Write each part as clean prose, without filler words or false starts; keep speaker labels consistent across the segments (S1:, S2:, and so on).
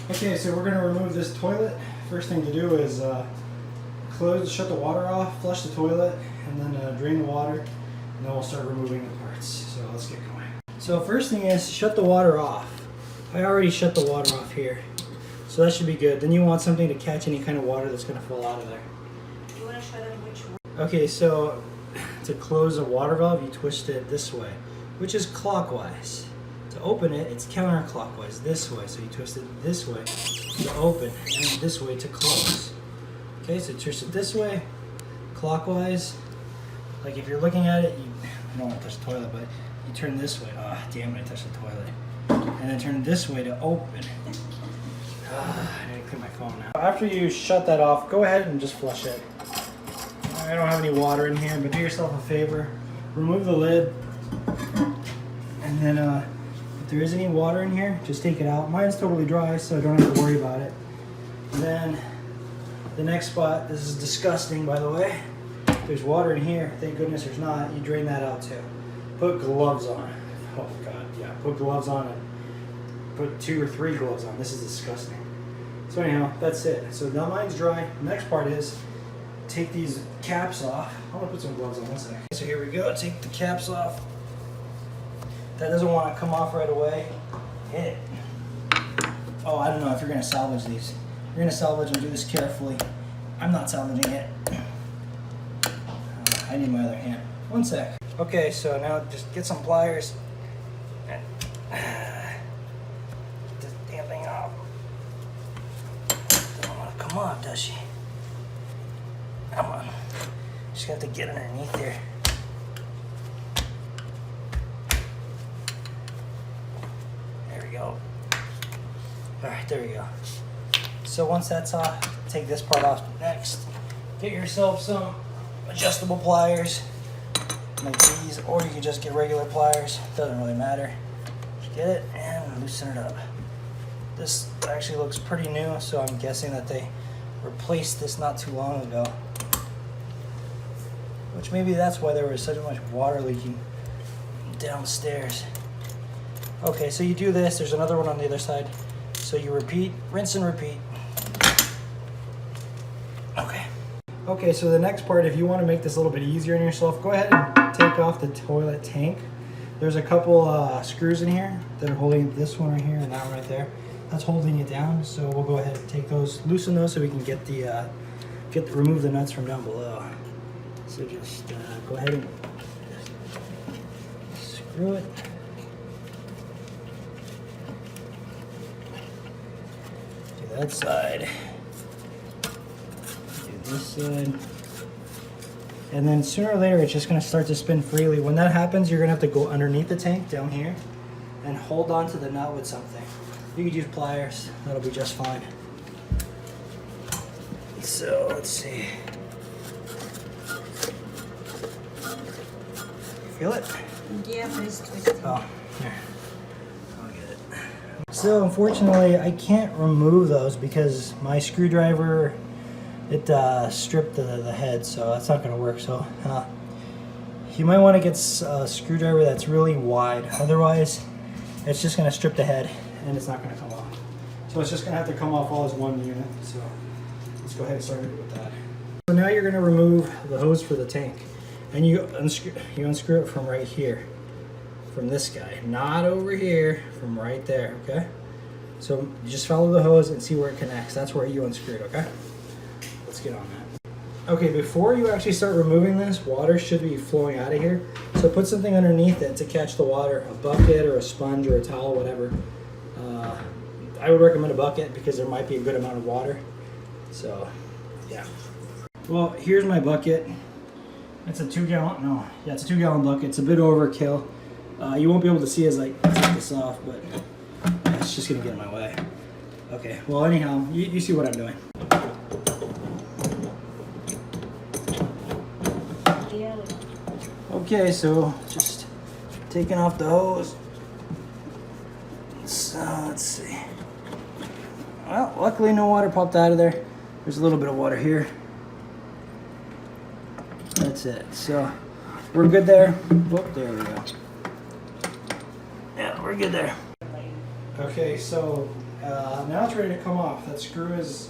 S1: Okay, so we're going to remove this toilet. First thing to do is shut the water off, flush the toilet, and then drain the water, and then we'll start removing the parts. So let's get going. So first thing is shut the water off. I already shut the water off here, so that should be good. Then you want something to catch any kind of water that's going to fall out of there.
S2: You want to show them which one?
S1: Okay, so to close a water valve, you twist it this way, which is clockwise. To open it, it's counterclockwise, this way. So you twist it this way to open, and this way to close. Okay, so twist it this way, clockwise. Like if you're looking at it, I don't want to touch the toilet, but you turn this way. Ah, damn it, I touched the toilet. And then turn this way to open. I need to clean my phone now. After you shut that off, go ahead and just flush it. I don't have any water in here, but do yourself a favor. Remove the lid, and then if there is any water in here, just take it out. Mine's totally dry, so I don't have to worry about it. And then the next spot, this is disgusting, by the way. If there's water in here, thank goodness there's not, you drain that out too. Put gloves on. Oh God, yeah, put gloves on and put 2 or 3 gloves on. This is disgusting. So anyhow, that's it. So now mine's dry. The next part is take these caps off. I'm gonna put some gloves on, one second. So here we go, take the caps off. That doesn't want to come off right away. Hit it. Oh, I don't know if you're gonna salvage these. You're gonna salvage them, do this carefully. I'm not salvaging it. I need my other hand. One sec. Okay, so now just get some pliers and get this damn thing off. Doesn't want to come off, does she? Come on. Just got to get underneath there. There we go. Alright, there we go. So once that's off, take this part off next. Get yourself some adjustable pliers like these, or you can just get regular pliers. Doesn't really matter. Get it and loosen it up. This actually looks pretty new, so I'm guessing that they replaced this not too long ago. Which maybe that's why there was so much water leaking downstairs. Okay, so you do this. There's another one on the other side. So you repeat, rinse and repeat. Okay. Okay, so the next part, if you want to make this a little bit easier on yourself, go ahead and take off the toilet tank. There's a couple screws in here that are holding this one right here and that one right there. That's holding it down. So we'll go ahead and take those, loosen those, so we can get the remove the nuts from down below. So just go ahead and screw it. Do that side. Do this side. And then sooner or later, it's just going to start to spin freely. When that happens, you're going to have to go underneath the tank down here and hold on to the nut with something. You could use pliers. That'll be just fine. So let's see. Feel it?
S2: Yeah, but it's twisted.
S1: Oh, here. I'll get it. So unfortunately, I can't remove those because my screwdriver, it stripped the head, so that's not going to work. So you might want to get a screwdriver that's really wide. Otherwise, it's just going to strip the head and it's not going to come off. So it's just going to have to come off all as one unit. So let's go ahead and start with that. So now you're going to remove the hose for the tank. And you unscrew it from right here, from this guy, not over here, from right there, okay? So you just follow the hose and see where it connects. That's where you unscrew it, okay? Let's get on that. Okay, before you actually start removing this, water should be flowing out of here. So put something underneath it to catch the water, a bucket or a sponge or a towel, whatever. I would recommend a bucket because there might be a good amount of water. So, yeah. Well, here's my bucket. It's a 2-gallon, no, yeah, it's a 2-gallon bucket. It's a bit overkill. You won't be able to see as I take this off, but it's just gonna get in my way. Okay, well anyhow, you see what I'm doing. Okay, so just taking off the hose. So let's see. Well, luckily no water popped out of there. There's a little bit of water here. That's it. So we're good there. Oh, there we go. Yeah, we're good there. Okay, so now it's ready to come off. That screw is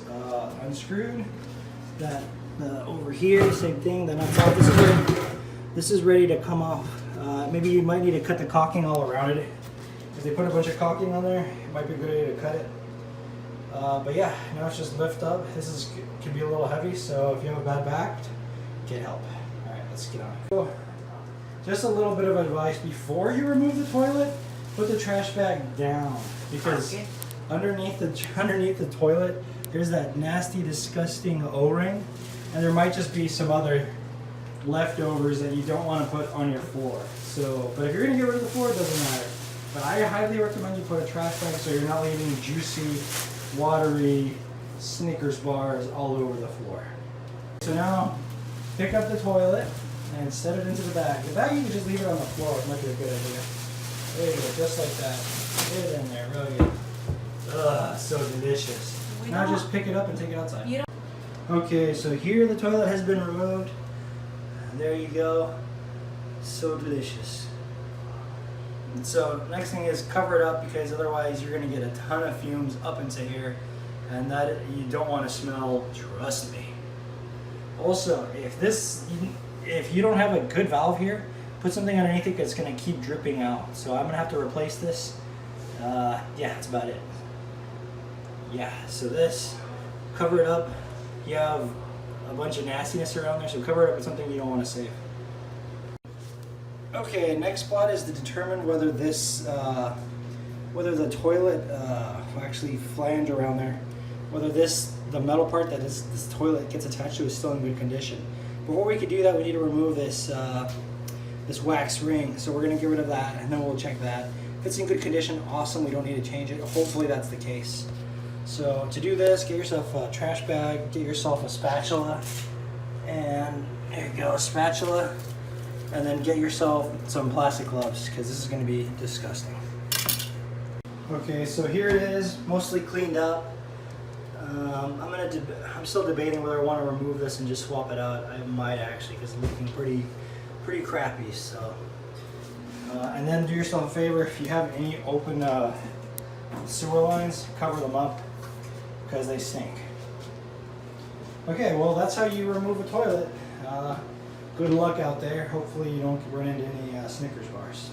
S1: unscrewed. That over here, same thing. Then on top, this is ready to come off. Maybe you might need to cut the caulking all around it. If they put a bunch of caulking on there, it might be a good idea to cut it. But yeah, now it's just lift up. This can be a little heavy, so if you have a bad back, get help. All right, let's get on. So, just a little bit of advice before you remove the toilet, put the trash bag down, because underneath the toilet there's that nasty, disgusting O-ring, and there might just be some other leftovers that you don't want to put on your floor. So, but if you're gonna get rid of the floor, it doesn't matter. But I highly recommend you put a trash bag so you're not leaving juicy, watery Snickers bars all over the floor. So now, pick up the toilet and set it into the bag. The bag, you can just leave it on the floor. It might be a good idea. There you go, just like that. Get it in there, really good. Ugh, so delicious. Now just pick it up and take it outside. Okay, so here the toilet has been removed. There you go. So delicious. And so next thing is cover it up, because otherwise you're going to get a ton of fumes up into here, and that you don't want to smell, trust me. Also, if you don't have a good valve here, put something underneath it that's going to keep dripping out. So I'm going to have to replace this. Yeah, that's about it. Yeah, so this, cover it up. You have a bunch of nastiness around there, so cover it up with something you don't want to save. Okay, next spot is to determine whether this, whether the toilet, actually flange around there, whether the metal part that this toilet gets attached to is still in good condition. Before we can do that, we need to remove this, this wax ring. So we're gonna get rid of that, and then we'll check that. If it's in good condition, awesome, we don't need to change it. Hopefully that's the case. So to do this, get yourself a trash bag, get yourself a spatula, and there you go, a spatula. And then get yourself some plastic gloves, because this is going to be disgusting. Okay, so here it is, mostly cleaned up. I'm still debating whether I want to remove this and just swap it out. I might actually, because it's looking pretty crappy. So, and then do yourself a favor, if you have any open sewer lines, cover them up, because they stink. Okay, well that's how you remove a toilet. Good luck out there. Hopefully you don't run into any Snickers bars.